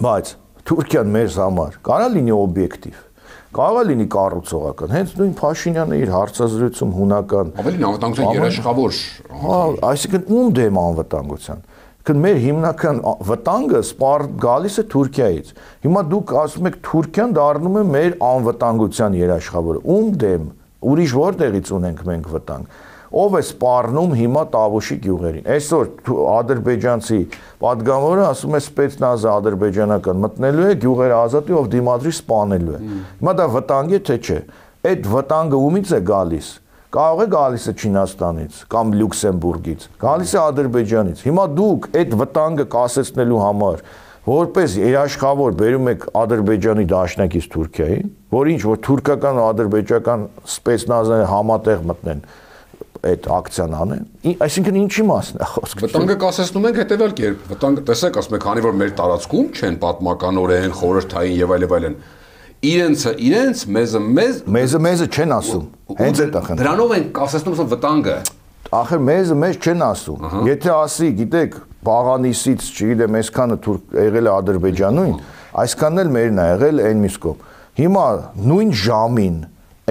բայց Թուրքիան մեզ համար կարա լինի օբյեկտիվ, կարող է լինի կառուցողական, հենց նույն Փաշինյանը իր հարցազրույցում հունական ավելի անվտանգության երաշխավոր, այսինքն ում դեմ անվտանգության, մեր հիմնական վտանգը գալիս է Թուրքիայից, հիմա դուք ասում եք Թուրքիան դառնում է մեր անվտանգության երաշխավորը, ում դեմ, ուրիշ որտեղից ունենք մենք վտանգ, ով է սպառնում հիմա Տավուշի գյուղերին, այսօր ադրբեջանցի պատգամավորը ասում է սպեցնազը ադրբեջանական մտնելու է, գյուղերը ազատի, ով դիմադրի սպանելու է, հիմա դա վտանգ է թե չէ, այդ վտանգը ումից է գալիս, կարող է գալիս է Չինաստանից կամ Լյուքսեմբուրգից, գալիս է Ադրբեջանից, հիմա դուք այդ վտանգը կասեցնելու համար, որպես երաշխավոր բերում եք Ադրբեջանի դաշնակից Թուրքիային, որ ինչ, որ թուրքական ու ադրբեջական սպեցնազները համատեղ մտնեն, այդ ակցիան անեն, այսինքն ինչի մասն է խոսքը։ Վտանգը կասեցնում ենք հետևյալ կերպ, վտանգը տեսեք, ասում եք, քանի որ մեր տարածքում չեն պատմականորեն, խորհրդային եւ այլն, իրենց, մեզը չեն ասում։ Հենց այդ է խնդիրը։ Դրանով են ասեցնում վտանգը։ Ախր մեզ չեն ասում։ Եթե ասի, գիտեք, Բաղանիսից, չգիտեմ, այսքանը թուրք եղել է Ադրբեջանին, այսքանն էլ մերն է եղել այն մյուս կողմ։ Հիմա նույն ժամին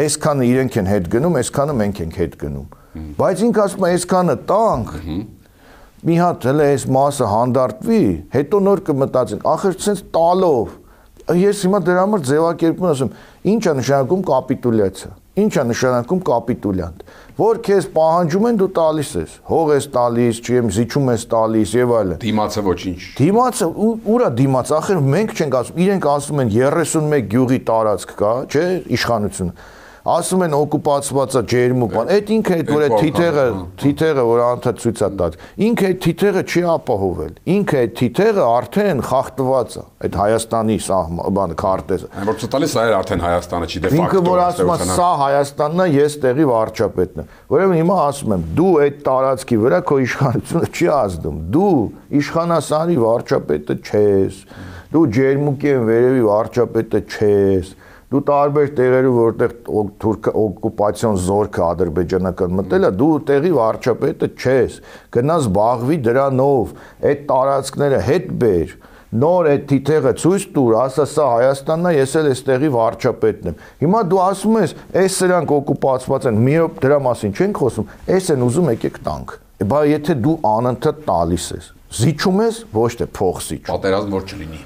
այսքանը իրենք են հետ գնում, այսքանը մենք ենք հետ գնում։ Բայց ինքը ասում է այսքանը տանք։ Մի հատ հələ այս մասը հանդարտվի, հետո նոր կմտածեն, ախր ցենց տալով։ Ես հիմա դրա համար ձևակերպում ասում, ի՞նչ է նշանակում կապիտուլյացիա։ Ինչ է նշանակում կապիտուլյանտ, որ քեզ պահանջում են դու տալիս ես, հող ես տալիս, չեմ զիջում ես տալիս եւ այլն։ Դիմացը ոչինչ։ Դիմացը ուրա դիմաց, ախր մենք չենք ասում, իրենք ասում են 31 գյուղի տարածք կա, չէ, իշխանությունը։ Ասում են օկուպացված է ջերմուկ բան, այդ ինքը այդ որ այդ թիթեղը որ անդադ ցույց է տալիս, ինքը այդ թիթեղը չի ապահովել, ինքը այդ թիթեղը արդեն խախտված է, այդ Հայաստանի բանը քարտեզը։ Այն որ ցտալիս է արդեն Հայաստանը չի դե ֆակտո։ Ինքը որ ասում է սա Հայաստանն է, ես տեղի վարչապետն եմ։ Ուրեմն հիմա ասում եմ, դու այդ տարածքի վրա քո իշխանությունը չի ազդում, դու իշխանասարի վարչապետը չես, դու ջերմուկի վերևի վարչապետը չես։ Դու տարբեր տեղերում որտեղ թուրք օկուպացիոն զորքը ադրբեջանական մտել է, դու տեղի վարչապետը չես, գնաս զբաղվի դրանով, այդ տարածքները հետ բեր, նոր այդ թիթեղը ցույց տուր, ասա սա Հայաստանն է, ես էլ այստեղի վարչապետն եմ։ Հիմա դու ասում ես, այս սրանք օկուպացված են, մի դրա մասին չենք խոսում, այս են ուզում եկեք տանք։ Բա եթե դու անընդհատ տալիս ես, զիջում ես, ոչ թե փող զիջ։ Պատերազմ որ չլինի։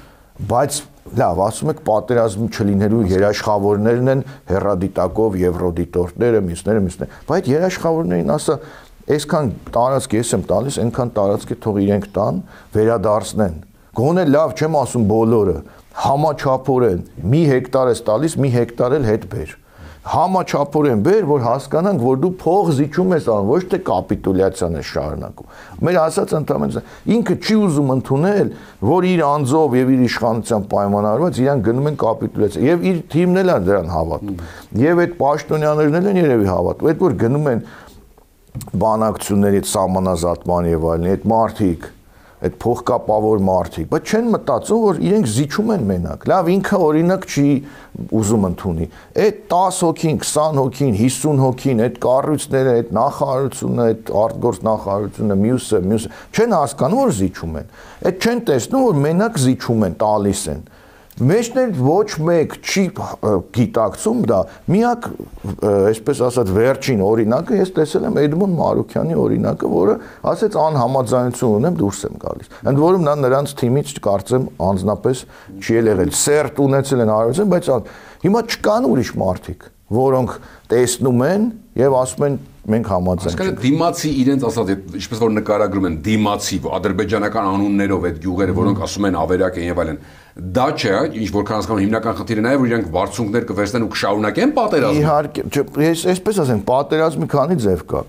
Բայց լավ, ասում եք պատերազմի չլինելու երաշխավորներն են հերադիտակով, եվրոդիտորները, մյուսները, բայց երաշխավորներին ասա, այսքան տարածք ես եմ տալիս, այնքան տարածք է թող իրենք տան, վերադարձնեն։ Գոնե լավ, չեմ ասում բոլորը, համաչափորեն, մի հեկտար ես տալիս, մի հեկտար էլ հետ բեր։ Համաչափորեն բեր, որ հասկանանք, որ դու փող զիջում ես անում, ոչ թե կապիտուլյացիան ես շարունակում։ Մեր ասած ընդհանրապես ինքը չի ուզում ընդունել, որ իր անձով եւ իր իշխանությամբ պայմանավորված իրան գնում են կապիտուլյացիա եւ իր թիմն էլ են դրան հավատում։ Եվ այդ պաշտոնյաներն են երևի հավատում, այդ որ գնում են բանակցությունների սահմանազատման եւ այլն, այդ մարդիկ այդ փոխկապավոր մարդիկ, բայց չեն մտածում, որ իրենք զիջում են մենակ։ Լավ, ինքը օրինակ չի ուզում ընդունի։ Այդ 10 հոգին, 20 հոգին, 50 հոգին, այդ կառույցները, այդ նախարարությունը, այդ արտգործ նախարարությունը, մյուսը, չեն հասկանում, որ զիջում են։ Այդ չեն տեսնում, որ մենակ զիջում են, տալիս են։ Մեջներ ոչ մեկ չի գիտակցում դա։ Միակ, այսպես ասած, վերջին օրինակը ես տեսել եմ Էդմոն Մարուքյանի օրինակը, որը ասեց անհամաձայնություն ունեմ, դուրս եմ գալիս։ Ընդ որում նա նրանց թիմից կարծեմ անձնապես չի եղել։ Սերտ ունեցել են հարություն, բայց հիմա չկան ուրիշ մարդիկ, որոնք տեսնում են եւ ասում են մենք համաձայն ենք։ Դիմացի իրենց ասած, ինչպես որ նկարագրում են դիմացի ադրբեջանական անուններով այդ գյուղերը, որոնք ասում են ավերակ են եւ այլն։ Դա չէ, ինչ որքան հասկանում հիմնական խնդիրը նա է, որ իրենք վարձունքներ կվերցնեն ու կշարունակեն պատերազմը։ Իհարկե, ես այսպես ասեմ, պատերազմի քանի ձև կա։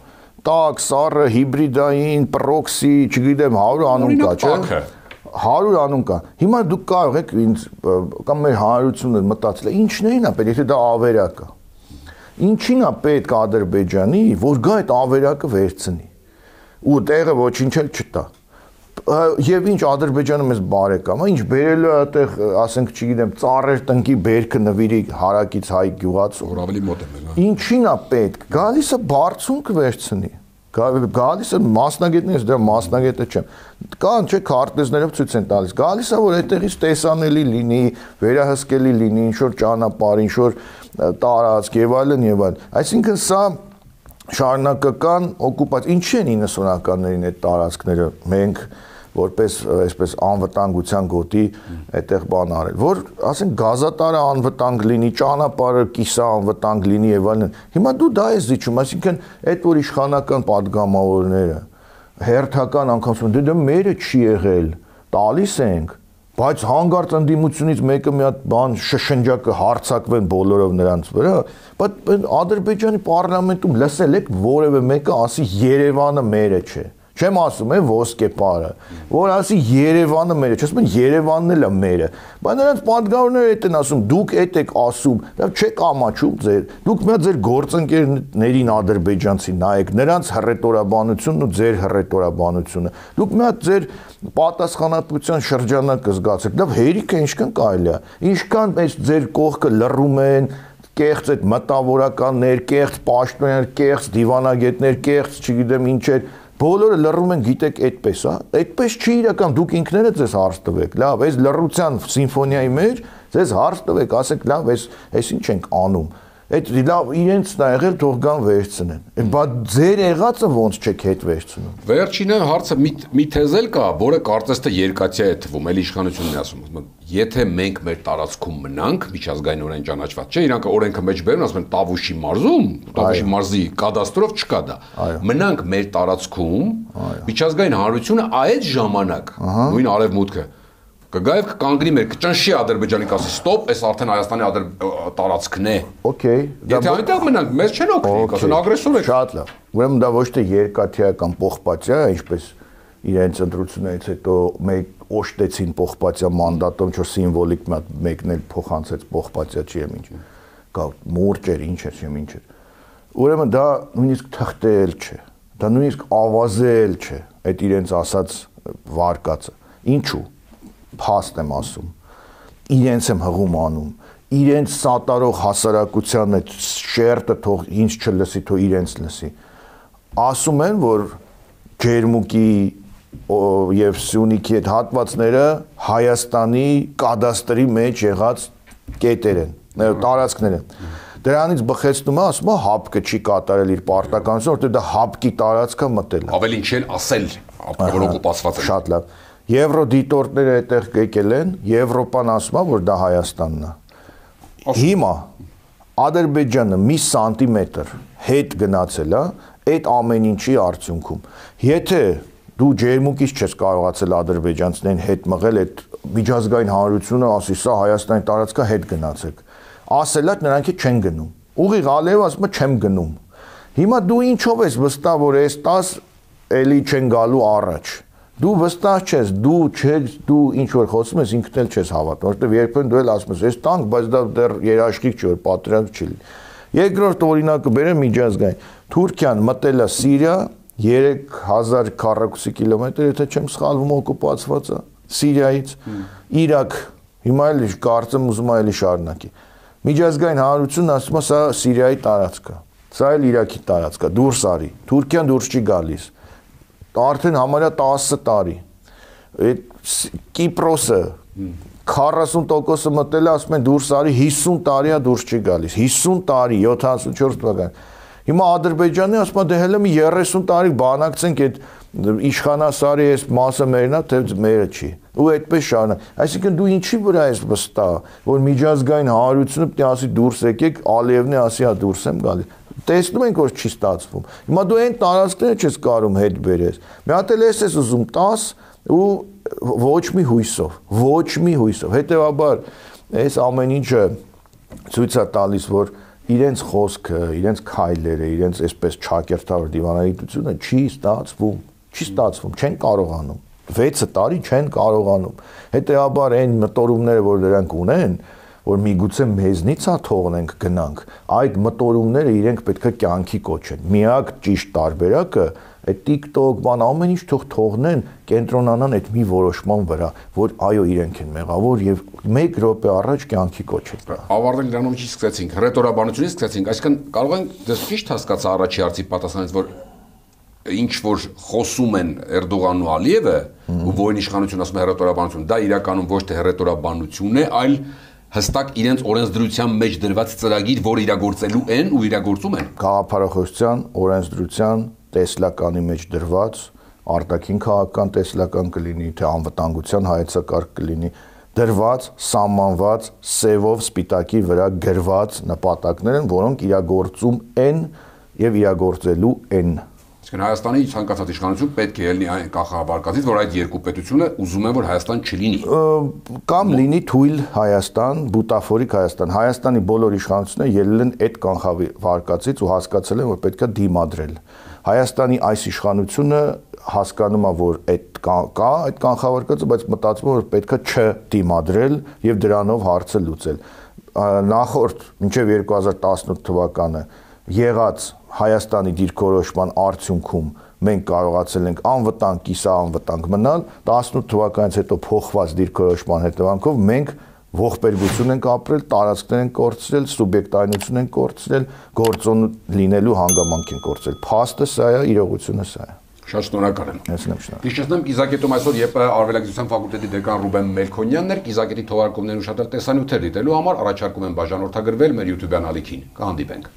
Տակ, սառը, հիբրիդային, պրոքսի, չգիտեմ, 100 անուն կա, չէ։ 100 անուն կա։ Հիմա դուք կարող եք ինձ կամ մեր հանրությունը մտածել է, ինչն է պետք, եթե դա ավերակ է։ Ինչին է պետք Ադրբեջանի, որ գա այդ ավերակը վերցնի։ Ու տեղը ոչինչ էլ չտա։ Եվ ինչ Ադրբեջանը մեզ բարեկամ է, ինչ բերելու է այդտեղ, ասենք, չգիտեմ, ծառեր տնկի բերքը նվիրի հարակից հայ գյուղացու, որ ավելի մոտ է մեզ։ Ինչին է պետք։ Գալիս է բարձունք վերցնի։ Գալիս է մասնագետներ, ես դրա մասնագետը չեմ։ Կան չէ քարտեզներով ցույց են տալիս։ Գալիս է որ այդտեղից տեսանելի լինի, վերահսկելի լինի, ինչ որ ճանապարհ, ինչ որ տարածք եւ այլն եւ այլն։ Այսինքն սա շարունակական օկուպացիա։ Ինչի են 90-ականներին այդ տարածքները մենք որպես այսպես անվտանգության գոտի այդտեղ բան արել, որ ասենք գազատարը անվտանգ լինի, ճանապարհը կիսա անվտանգ լինի եւ այլն։ Հիմա դու դա ես զիջում, այսինքն այդ որ իշխանական падգամավորները հերթական անգամ դե մերը չի եղել, տալիս ենք, բայց հանգարց ընդդիմությունից մեկը մի հատ բան շշնջակը հարցակվեն բոլորով նրանց վրա, բայց Ադրբեջանի պարլամենտում լսել եք որևէ մեկը ասի Երևանը մերը չէ։ Չեմ ասում է ոսկեպարը, որ ասի Երևանը մերը, չասում են Երևանն էլ է մերը, բայց նրանց պատգամավորները այդ են ասում, դուք այդ եք ասում, չեք ամաչում ձեր, դուք մի հատ ձեր գործընկերներին ադրբեջանցի նայեք, նրանց հռետորաբանությունն ու ձեր հռետորաբանությունը, դուք մի հատ ձեր պատասխանատվության շրջանակը զգացեք, դա հերիք է ինչքան կարելի է, ինչքան այս ձեր կողքը լռում են, կեղծ այդ մտավորականներ, կեղծ պաշտոնյաներ, կեղծ դիվանագետներ, կեղծ չգիտեմ ինչեր, բոլորը լռում են, գիտեք, այդպես, հա, այդպես չի իրական, դուք ինքներդ ձեզ հարց տվեք, լավ, այս լռության սիմֆոնիայի մեջ ձեզ հարց տվեք, ասեք, լավ, այս ինչ ենք անում, այդ լավ իրենց նա եղել թող գան վերցնեն, բայց ձեր եղածը ոնց չեք հետ վերցնում։ Վերջինը հարցը մի թեզել կա, որը կարծես թե երկաթյա է թվում, էլ իշխանությունն է ասում, եթե մենք մեր տարածքում մնանք, միջազգայինորեն ճանաչված չէ, իրանք օրենքը մեջ բերում, ասում են Տավուշի մարզում, Տավուշի մարզի կադաստրով չկա դա։ Մնանք մեր տարածքում, միջազգային հանրությունը այդ ժամանակ, նույն արևմուտքը կգայվ կանգնի մեր կճնշի Ադրբեջանի կասի ստոպ, այս արդեն Հայաստանի տարածքն է։ Okay, եթե այնտեղ մնանք, մեզ չեն օգնի, կասեն ագրեսոր եք։ Շատ լավ։ Ուրեմն դա ոչ թե երկաթյա կամ պողպատյա, ինչպես իրենց ընտրություններից հետո մեկ օշտեցին պողպատյա մանդատում, որ սիմվոլիկ մեկն էլ փոխանցեց պողպատյա չի եմ ինչ։ Կա մուրճ էր, ինչ էր, ինչ էր։ Ուրեմն դա նույնիսկ թղթել չէ։ Դա նույնիսկ ավազել չէ, այդ իրենց ասած վարկածը։ Ինչու։ Փաստ եմ ասում, իրենց եմ հղում անում, իրենց սատարող հասարակության այդ շերտը թող ինձ չլսի, թող իրենց լսի։ Ասում են, որ Ջերմուկի եւ Սյունիքի այդ հատվածները Հայաստանի կադաստրի մեջ եղած կետեր են, տարածքներ են։ Դրանից բխեցնում է, ասում է հապկը չի կատարել իր պարտականությունը, որտեղ դա հապկի տարածքը մտել է։ Ավելին չեն ասել, որ օկուպացված է։ Շատ լավ։ Եվրոդիտորդները այդտեղ եկել են, Եվրոպան ասում է, որ դա Հայաստանն է։ Հիմա Ադրբեջանը մի սանտիմետր հետ գնացել է այդ ամեն ինչի արդյունքում։ Եթե դու Ջերմուկից չես կարողացել ադրբեջանցիներին հետ մղել այդ միջազգային հանրությունը, ասի սա Հայաստանի տարածքա հետ գնացեք։ Ասելա նրանք չեն գնում։ Ուղիղ Ալիևը ասում է չեմ գնում։ Հիմա դու ինչով ես վստահ, որ այս 10 էլի չեն գալու առաջ։ Դու վստահ չես, դու ինչ որ խոսում ես, ինքդ էլ չես հավատում, որովհետև երբեմն դու էլ ասում ես, այս տանկ, բայց դա դեռ երաշխիք չի, որ պատերազմ չի լինի։ Երկրորդ օրինակը բերեմ միջազգային։ Թուրքիան մտել է Սիրիա, 3000 քառակուսի կիլոմետր, եթե չեմ սխալվում, օկուպացված է Սիրիայից, Իրաք, հիմա էլ կարծեմ ուզում է էլի շարունակի։ Միջազգային հանրությունն ասում է, սա Սիրիայի տարածք է, սա էլ Իրաքի տարածք է, դուրս արի։ Թուրքիան դուրս չի գալիս։ Արդեն համարյա 10 տարի Կիպրոսը 40%-ը մտել է, ասում են դուրս արի, 50 տարի է դուրս չի գալիս, 50 տարի, 74 թվական։ Հիմա Ադրբեջանը ասում է դե հələ մի 30 տարի բանակցենք այդ իշխանասարի այս մասը մերն է, թե մերը չի։ Ու այդպես շարունակ։ Այսինքն դու ինչի վրա ես վստահ, որ միջազգային հանրությունը պետք է ասի դուրս եկեք, Ալիևն է ասի հա դուրս եմ գալիս։ Տեսնում ենք, որ չի ստացվում։ Հիմա դու այն տարածքները չես կարում հետ բերես։ Մի հատ էլ ես ուզում 10 ու ոչ մի հույսով։ Հետևաբար այս ամեն ինչը ցույց է տալիս, որ իրենց խոսքը, իրենց քայլերը, իրենց այսպես ճակերտավոր դիվանագիտությունը չի ստացվում, չեն կարողանում։ 6 տարի չեն կարողանում։ Հետևաբար այն մտորումները, որ դրանք ունեն, որ միգուցե մեզնից է թողնենք գնանք, այդ մտորումները իրենք պետք է կյանքի կոչեն։ Միակ ճիշտ տարբերակը այդ TikTok բան ամեն ինչ թողնեն, կենտրոնանան այդ մի որոշման վրա, որ այո իրենք են մեղավոր եւ 1 րոպե առաջ կյանքի կոչեն։ Ավարտել դրանով չի սկսեցինք, հռետորաբանությունից սկսեցինք, այսինքն կարող ենք դες ճիշտ հասկացա առաջի հարցի պատասխանից, որ ինչ որ խոսում են Էրդողանն ու Ալիևը, ու որին իշխանություն ասում է հռետորաբանություն, դա իրականում ոչ թե հռետորաբանություն է, այլ հստակ իրենց օրենսդրության մեջ դրված ծրագիր, որ իրագործելու են ու իրագործում են։ Գաղափարախոսության, օրենսդրության, տեսլականի մեջ դրված, արտաքին քաղաքական տեսլական կլինի, թե անվտանգության հայեցակարգ կլինի, դրված, սահմանված, սևով սպիտակի վրա գրված նպատակներ են, որոնք իրագործում են եւ իրագործելու են։ Իսկ Հայաստանի ցանկացած իշխանություն պետք է ելնի այն կախարդակից, որ այդ երկու պետությունը ուզում են, որ Հայաստան չլինի։ Կամ լինի թույլ Հայաստան, բուտաֆորիկ Հայաստան։ Հայաստանի բոլոր իշխանությունները ելել են այդ կանխավարկածից ու հասկացել են, որ պետք է դիմադրել։ Հայաստանի այս իշխանությունը հասկանում է, որ այդ կա այդ կանխավարկածը, բայց մտածում է, որ պետք է չդիմադրել եւ դրանով հարցը լուծել։ Նախորդ մինչեւ 2018 թվականը եղած Հայաստանի դիրքորոշման արդյունքում մենք կարողացել ենք անվտանգ, կիսաանվտանգ մնալ, 18 թվականից հետո փոխված դիրքորոշման հետևանքով մենք ողբերգություն ենք ապրել, տարածքներ ենք կորցրել, սուբյեկտայնություն ենք կորցրել, գործոն լինելու հանգամանք ենք կորցրել։ Փաստը սա է, իրողությունը սա է։ Շատ շնորհակալ եմ։ Շնորհակալ։ Հիշեցնեմ, Կիզակետում այսօր ԵՊՀ արվելագիտության ֆակուլտետի դեկան Ռուբեն Մելքոնյանն էր, Կիզակետի թողարկումներն ու շատ տեսանյութեր դիտելու համար առաջարկում եմ բաժանորդագրվել մեր YouTube-յան ալիքին։ Կհանդիպենք։